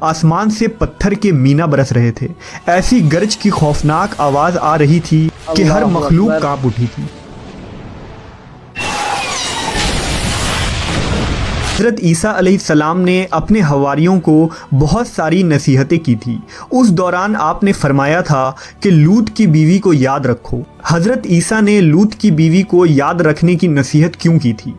आसमान से पत्थर के मीना बरस रहे थे। ऐसी गरज की खौफनाक आवाज आ रही थी कि हर मखलूक कांप उठी थी। हज़रत ईसा अलैहिस्सलाम ने अपने हवारियों को बहुत सारी नसीहतें की थी। उस दौरान आपने फरमाया था कि लूत की बीवी को याद रखो। हज़रत ईसा ने लूत की बीवी को याद रखने की नसीहत क्यों की थी?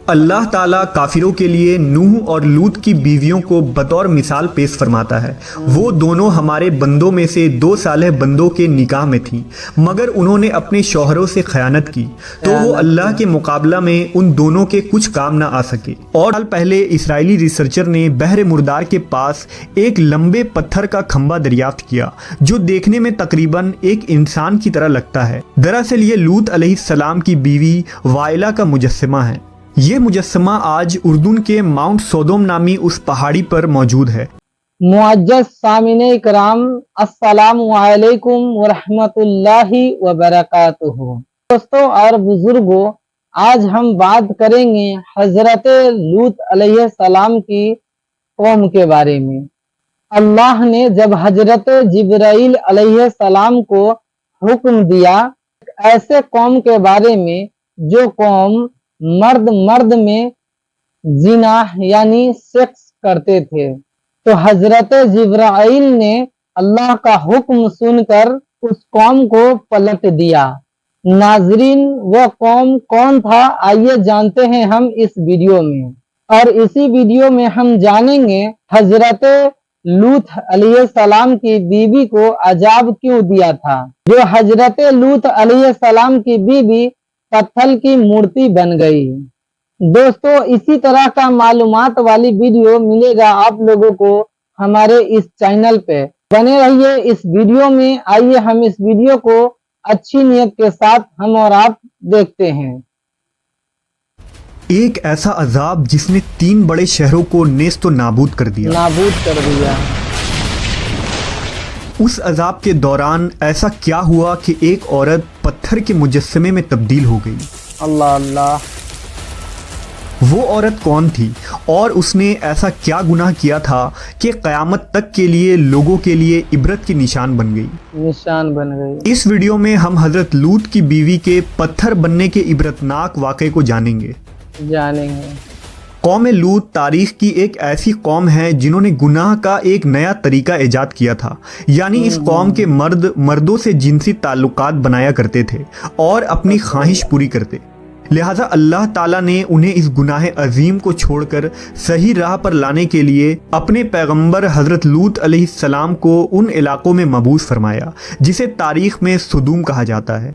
अल्लाह ताला काफिरों के लिए नूह और लूत की बीवियों को बतौर मिसाल पेश फरमाता है। वो दोनों हमारे बंदों में से 2 सालेह बंदों के निकाह में थी, मगर उन्होंने अपने शौहरों से खयानत की, तो वो अल्लाह के मुकाबला में उन दोनों के कुछ काम ना आ सके। और साल पहले इसराइली रिसर्चर ने बहरे मुर्दार के पास एक लंबे पत्थर का खंबा दरियाफ्त किया, जो देखने में तकरीबन एक इंसान की तरह लगता है। दरअसल ये लूत अलैहिस्सलाम की बीवी वाइला का मुजस्समा है। ये मुजस्समा आज उर्दून के माउंट सोदोम नामी उस पहाड़ी पर मौजूद है। मुअज्जज़ सामिने इकराम, अस्सलामु अलैकुम व रहमतुल्लाहि व बरकातुहू। दोस्तों और बुजुर्गों, आज हम बात करेंगे हजरत लूत अलैहिस्सलाम की कौम के बारे में। अल्लाह ने जब हजरत जिब्राइल अलैहिस्सलाम को हुक्म दिया ऐसे कौम के बारे में जो कौम मर्द में जिना यानी सेक्स करते थे, तो हजरत जिब्राइल ने अल्लाह का हुक्म सुनकर उस कौम को पलट दिया। नाजरीन, वो कौम कौन था, आइए जानते हैं हम इस वीडियो में। और इसी वीडियो में हम जानेंगे हजरत लूत अलैहिस्सलाम की बीवी को अजाब क्यों दिया था। जो हजरत लूत अलैहिस्सलाम की बीवी पत्थर की मूर्ति बन गई। दोस्तों, इसी तरह का मालूमात वाली वीडियो मिलेगा आप लोगों को हमारे इस चैनल पे। बने रहिए इस वीडियो में। आइए हम इस वीडियो को अच्छी नियत के साथ हम और आप देखते हैं। एक ऐसा अजाब जिसने 3 बड़े शहरों को नेस्तो नाबूद कर दिया। उस अजाब के दौरान ऐसा क्या हुआ कि एक औरत पत्थर के मुजस्समे में तब्दील हो गई? अल्लाह अल्लाह। वो औरत कौन थी और उसने ऐसा क्या गुनाह किया था कि क़यामत तक के लिए लोगों के लिए इबरत की निशान बन गई? इस वीडियो में हम हजरत लूत की बीवी के पत्थर बनने के इबरतनाक वाक़े को जानेंगे। कौम लूत तारीख की एक ऐसी कौम है जिन्होंने गुनाह का एक नया तरीका ईजाद किया था। यानी इस कौम के मर्दों से जिनसी ताल्लुकात बनाया करते थे और अपनी ख्वाहिश पूरी करते। लिहाजा अल्लाह ताला ने उन्हें इस गुनाह अजीम को छोड़कर सही राह पर लाने के लिए अपने पैगंबर हजरत लूत अलैहिस्सलाम को उन इलाकों में मबूस फरमाया जिसे तारीख में सुदूम कहा जाता है।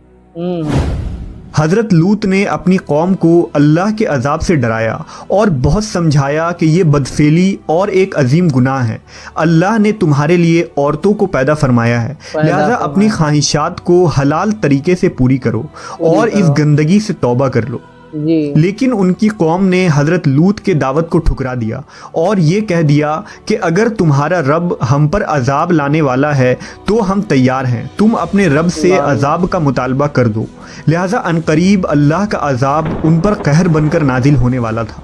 हजरत लूत ने अपनी कौम को अल्लाह के अजाब से डराया और बहुत समझाया कि ये बदफेली और एक अजीम गुनाह है। अल्लाह ने तुम्हारे लिए औरतों को पैदा फरमाया है, लिहाजा अपनी ख्वाहिशात को हलाल तरीके से पूरी करो और इस गंदगी से तौबा कर लो। लेकिन उनकी कौम ने हजरत लूत के दावत को ठुकरा दिया और ये कह दिया कि अगर तुम्हारा रब हम पर अजाब लाने वाला है तो हम तैयार हैं, तुम अपने रब से अजाब का मुतालबा कर दो। लिहाजा अनकरीब अल्लाह का अजाब उन पर कहर बनकर नाजिल होने वाला था।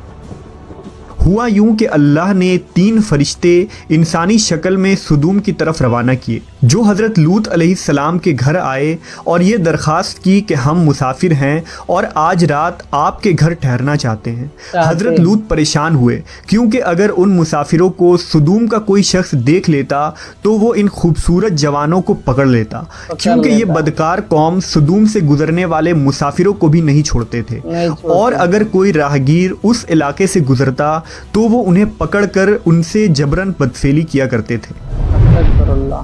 हुआ यूं कि अल्लाह ने 3 फरिश्ते इंसानी शक्ल में सुदूम की तरफ रवाना किए, जो हज़रत लूत अलैहिस्सलाम के घर आए और ये दरख्वास्त की कि हम मुसाफिर हैं और आज रात आपके घर ठहरना चाहते हैं। हज़रत लूत परेशान हुए क्योंकि अगर उन मुसाफिरों को सुदूम का कोई शख्स देख लेता तो वो इन खूबसूरत जवानों को पकड़ लेता, क्योंकि ये बदकार कौम सुदूम से गुजरने वाले मुसाफिरों को भी नहीं छोड़ते थे और अगर कोई राहगीर उस इलाके से गुजरता तो वो उन्हें पकड़कर उनसे जबरन बदफेली किया करते थे।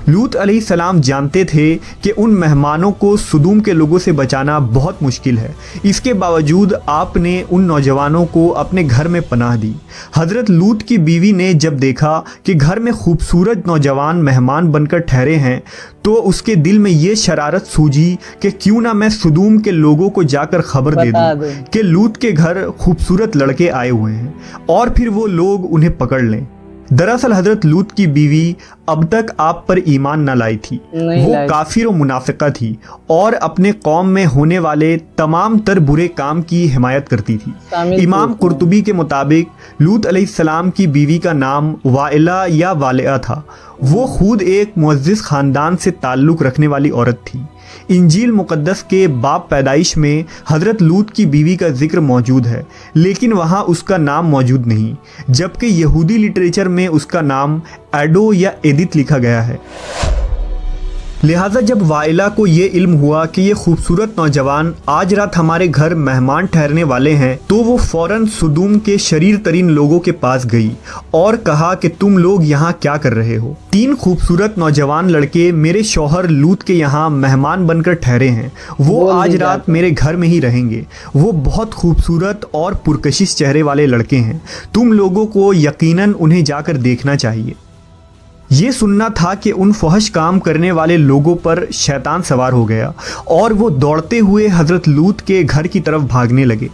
लूत अलैहिस्सलाम जानते थे कि उन मेहमानों को सुदूम के लोगों से बचाना बहुत मुश्किल है। इसके बावजूद आपने उन नौजवानों को अपने घर में पनाह दी। हज़रत लूत की बीवी ने जब देखा कि घर में खूबसूरत नौजवान मेहमान बनकर ठहरे हैं तो उसके दिल में ये शरारत सूझी कि क्यों ना मैं सुदूम के लोगों को जाकर खबर दे दूं कि लूत के घर खूबसूरत लड़के आए हुए हैं और फिर वो लोग उन्हें पकड़ लें। दरअसल हजरत लूत की बीवी अब तक आप पर ईमान न लाई थी। वो काफिर और मुनाफिका थी और अपने कौम में होने वाले तमाम तर बुरे काम की हिमायत करती थी। इमाम कुर्तुबी के मुताबिक लूत अलैहिस्सलाम की बीवी का नाम वाइला या वालिया था। वो खुद एक मुअज़्ज़िज़ ख़ानदान से ताल्लुक़ रखने वाली औरत थी। इंजील मुक़द्दस के बाब पैदाइश में हज़रत लूत की बीवी का जिक्र मौजूद है, लेकिन वहाँ उसका नाम मौजूद नहीं, जबकि यहूदी लिटरेचर में उसका नाम एडो या एदित लिखा गया है। लिहाजा जब वाइला को ये इल्म हुआ कि ये खूबसूरत नौजवान आज रात हमारे घर मेहमान ठहरने वाले हैं, तो वो फ़ौरन सुदूम के शरीर तरीन लोगों के पास गई और कहा कि तुम लोग यहाँ क्या कर रहे हो? 3 खूबसूरत नौजवान लड़के मेरे शौहर लूत के यहाँ मेहमान बनकर ठहरे हैं। वो आज रात मेरे घर में ही रहेंगे। वो बहुत खूबसूरत और पुरकशिश चेहरे वाले लड़के हैं। तुम लोगों को यकीनन उन्हें जाकर देखना चाहिए। ये सुनना था कि उन फहश काम करने वाले लोगों पर शैतान सवार हो गया और वो दौड़ते हुए हज़रत लूत के घर की तरफ भागने लगे।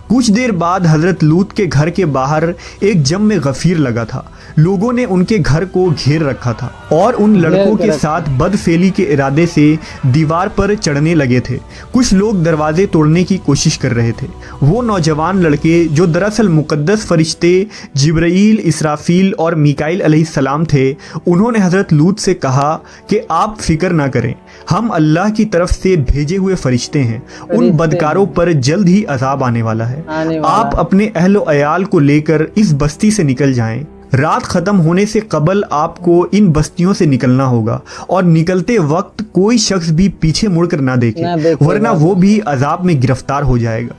कुछ देर बाद हज़रत लूत के घर के बाहर एक जम गफ़ीर लगा था। लोगों ने उनके घर को घेर रखा था और उन लड़कों के साथ बदफेली के इरादे से दीवार पर चढ़ने लगे थे। कुछ लोग दरवाजे तोड़ने की कोशिश कर रहे थे। वो नौजवान लड़के, जो दरअसल मुक़द्दस फरिश्ते जिब्राईल, इसराफील और मीकाईल अलैहिस्सलाम थे, उन्होंने हज़रत लूत से कहा कि आप फिक्र ना करें, हम अल्लाह की तरफ से भेजे हुए फरिश्ते हैं। उन बदकारों पर जल्द ही अजाब आने वाला है। आप अपने अहलो अयाल को लेकर इस बस्ती से निकल जाएं। रात खत्म होने से कबल आपको इन बस्तियों से निकलना होगा और निकलते वक्त कोई शख्स भी पीछे मुड़कर ना देखे, वरना वो भी अजाब में गिरफ्तार हो जाएगा।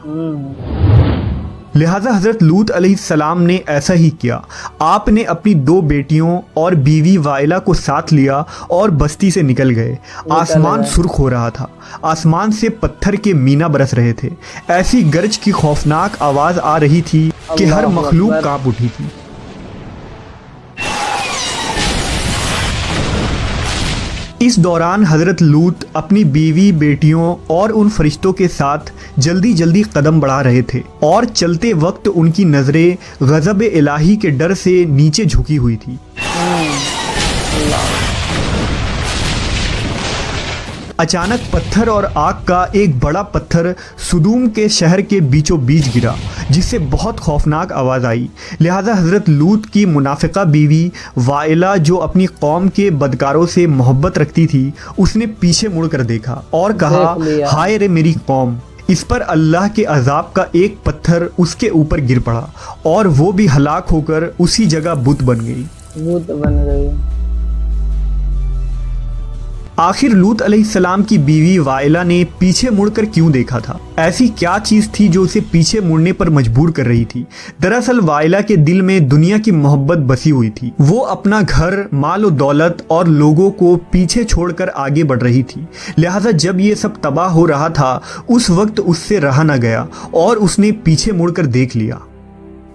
लिहाजा हज़रत लूत अलैहिस्सलाम ने ऐसा ही किया। आपने अपनी 2 बेटियों और बीवी वाइला को साथ लिया और बस्ती से निकल गए। आसमान सुर्ख हो रहा था। आसमान से पत्थर के मीना बरस रहे थे। ऐसी गरज की खौफनाक आवाज़ आ रही थी कि हर मखलूक कांप उठी थी। इस दौरान हज़रत लूत अपनी बीवी, बेटियों और उन फरिश्तों के साथ जल्दी जल्दी कदम बढ़ा रहे थे और चलते वक्त उनकी नज़रें गज़ब इलाही के डर से नीचे झुकी हुई थी। अचानक पत्थर और आग का एक बड़ा पत्थर सुदूम के शहर के बीचों बीच गिरा, जिससे बहुत खौफनाक आवाज़ आई। लिहाजा हज़रत लूत की मुनाफिका बीवी वाइला, जो अपनी कौम के बदकारों से मोहब्बत रखती थी, उसने पीछे मुड़कर देखा और कहा, हाय रे मेरी कौम। इस पर अल्लाह के अजाब का एक पत्थर उसके ऊपर गिर पड़ा और वो भी हलाक होकर उसी जगह बुत बन गई। आखिर लूत अलैहिस्सलाम की बीवी वाइला ने पीछे मुड़कर क्यों देखा था? ऐसी क्या चीज़ थी जो उसे पीछे मुड़ने पर मजबूर कर रही थी? दरअसल वाइला के दिल में दुनिया की मोहब्बत बसी हुई थी। वो अपना घर, माल और दौलत और लोगों को पीछे छोड़कर आगे बढ़ रही थी। लिहाजा जब ये सब तबाह हो रहा था, उस वक्त उससे रहा न गया और उसने पीछे मुड़कर देख लिया।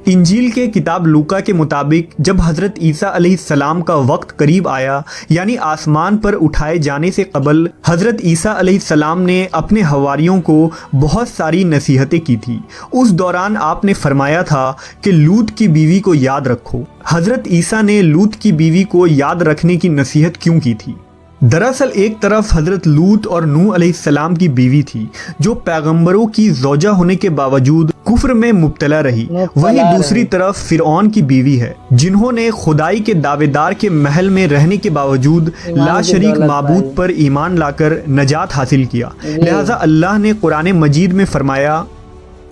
इंजील के किताब लूका के मुताबिक जब हज़रत ईसा अलैहिस्सलाम का वक्त करीब आया, यानी आसमान पर उठाए जाने से कबल, हज़रत ईसा अलैहिस्सलाम ने अपने हवारियों को बहुत सारी नसीहतें की थी। उस दौरान आपने फरमाया था कि लूत की बीवी को याद रखो। हज़रत ईसा ने लूत की बीवी को याद रखने की नसीहत क्यों की थी? दरअसल एक तरफ हज़रत लूत और नूह अलैहिस्सलाम की बीवी थी, जो पैगंबरों की ज़ौजा होने के बावजूद कुफ्र में मुब्तला रही। वहीं दूसरी तरफ फिरौन की बीवी है, जिन्होंने खुदाई के दावेदार के महल में रहने के बावजूद लाशरीक माबूद पर ईमान लाकर नजात हासिल किया। लिहाजा अल्लाह ने कुरान मजीद में फरमाया,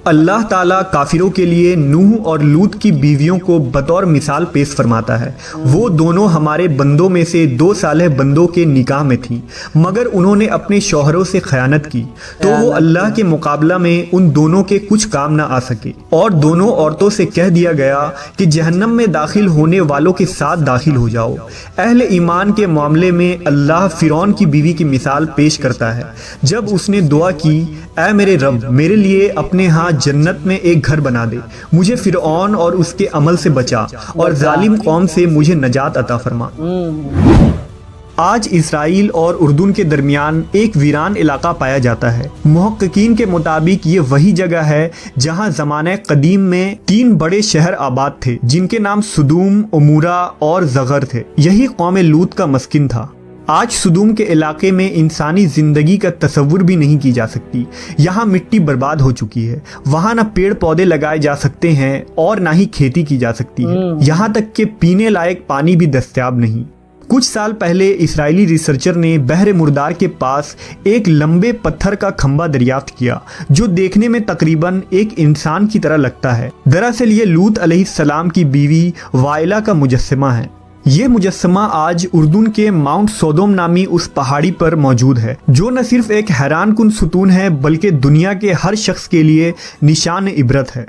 अल्लाह ताला काफिरों के लिए नूह और लूत की बीवियों को बतौर मिसाल पेश फरमाता है। वो दोनों हमारे बंदों में से 2 सालेह बंदों के निकाह में थी, मगर उन्होंने अपने शौहरों से खयानत की, तो वो अल्लाह के मुकाबला में उन दोनों के कुछ काम ना आ सके और दोनों औरतों से कह दिया गया कि जहन्नम में दाखिल होने वालों के साथ दाखिल हो जाओ। अहले ईमान के मामले में अल्लाह फिरौन की बीवी की मिसाल पेश करता है, जब उसने दुआ की, ऐ मेरे रब, मेरे लिए अपने यहाँ जन्नत में एक घर बना दे, मुझे फिरऔन और उसके अमल से बचा और जालिम कौम से मुझे नजात अता फरमा। آج اسرائیل اور اردن کے درمیان ایک ویران علاقہ پایا جاتا ہے۔ محققین کے مطابق یہ وہی جگہ ہے جہاں زمانہ قدیم میں 3 بڑے شہر آباد تھے جن کے نام سدوم، عمورہ اور زغر تھے۔ یہی قوم لوط کا مسکن تھا۔ آج سدوم کے علاقے میں انسانی زندگی کا تصور بھی نہیں کی جا سکتی۔ یہاں مٹی برباد ہو چکی ہے، وہاں نہ پیڑ پودے لگائے جا سکتے ہیں اور نہ ہی کھیتی کی جا سکتی ہے، یہاں تک کہ پینے لائق پانی بھی دستیاب نہیں۔ کچھ سال پہلے اسرائیلی ریسرچر نے بحر مردار کے پاس ایک لمبے پتھر کا کھمبا دریافت کیا جو دیکھنے میں تقریباً ایک انسان کی طرح لگتا ہے۔ دراصل یہ لوط علیہ السلام کی بیوی وائلہ کا مجسمہ ہے۔ یہ مجسمہ آج اردن کے ماؤنٹ سودوم نامی اس پہاڑی پر موجود ہے جو نہ صرف ایک حیران کن ستون ہے بلکہ دنیا کے ہر شخص کے لیے نشان عبرت ہے۔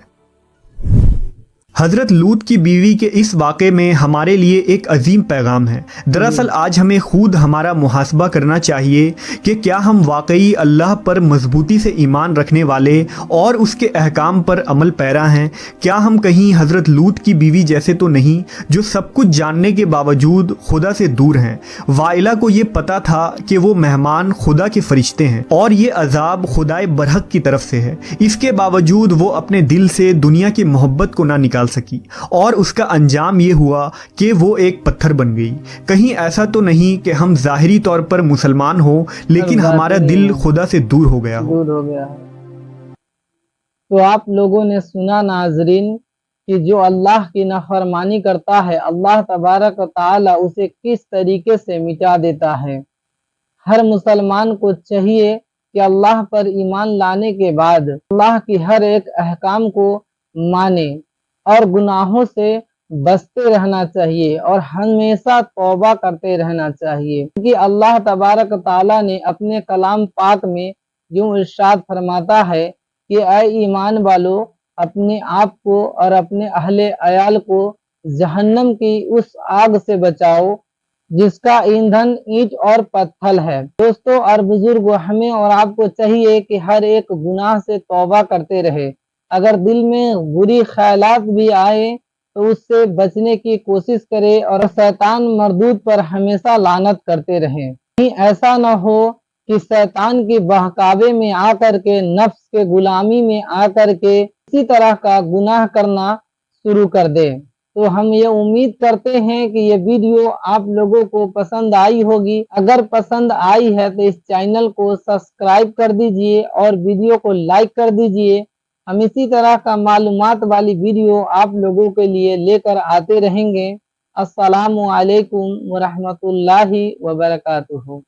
حضرت لوط کی بیوی کے اس واقعے میں ہمارے لیے ایک عظیم پیغام ہے۔ دراصل آج ہمیں خود ہمارا محاسبہ کرنا چاہیے کہ کیا ہم واقعی اللہ پر مضبوطی سے ایمان رکھنے والے اور اس کے احکام پر عمل پیرا ہیں؟ کیا ہم کہیں حضرت لوط کی بیوی جیسے تو نہیں جو سب کچھ جاننے کے باوجود خدا سے دور ہیں؟ وائلہ کو یہ پتا تھا کہ وہ مہمان خدا کے فرشتے ہیں اور یہ عذاب خدائے برحق کی طرف سے ہے، اس کے باوجود وہ اپنے دل سے دنیا کی محبت کو نہ نکال سکی اور اس کا انجام یہ ہوا کہ وہ ایک پتھر بن گئی۔ کہیں ایسا تو نہیں کہ ہم ظاہری طور پر مسلمان ہو لیکن ہمارا دل خدا سے دور ہو گیا ہو۔ تو آپ لوگوں نے سنا ناظرین کہ جو اللہ کی نافرمانی کرتا ہے اللہ تبارک و تعالی اسے کس طریقے سے مٹا دیتا ہے۔ ہر مسلمان کو چاہیے کہ اللہ پر ایمان لانے کے بعد اللہ کی ہر ایک احکام کو مانے اور گناہوں سے بچتے رہنا چاہیے اور ہمیشہ توبہ کرتے رہنا چاہیے، کیونکہ اللہ تبارک تعالیٰ نے اپنے کلام پاک میں یوں ارشاد فرماتا ہے کہ اے ایمان والو اپنے آپ کو اور اپنے اہل عیال کو جہنم کی اس آگ سے بچاؤ جس کا ایندھن اینٹ اور پتھر ہے۔ دوستو اور بزرگوں، ہمیں اور آپ کو چاہیے کہ ہر ایک گناہ سے توبہ کرتے رہے۔ اگر دل میں بری خیالات بھی آئے تو اس سے بچنے کی کوشش کرے اور شیطان مردود پر ہمیشہ لعنت کرتے رہیں۔ کہیں ایسا نہ ہو کہ شیطان کی بہکاوے میں آ کر کے، نفس کے غلامی میں آ کر کے اسی طرح کا گناہ کرنا شروع کر دے۔ تو ہم یہ امید کرتے ہیں کہ یہ ویڈیو آپ لوگوں کو پسند آئی ہوگی۔ اگر پسند آئی ہے تو اس چینل کو سبسکرائب کر دیجئے اور ویڈیو کو لائک کر دیجئے۔ ہم اسی طرح کا معلومات والی ویڈیو آپ لوگوں کے لیے لے کر آتے رہیں گے۔ السلام علیکم ورحمۃ اللہ وبرکاتہ۔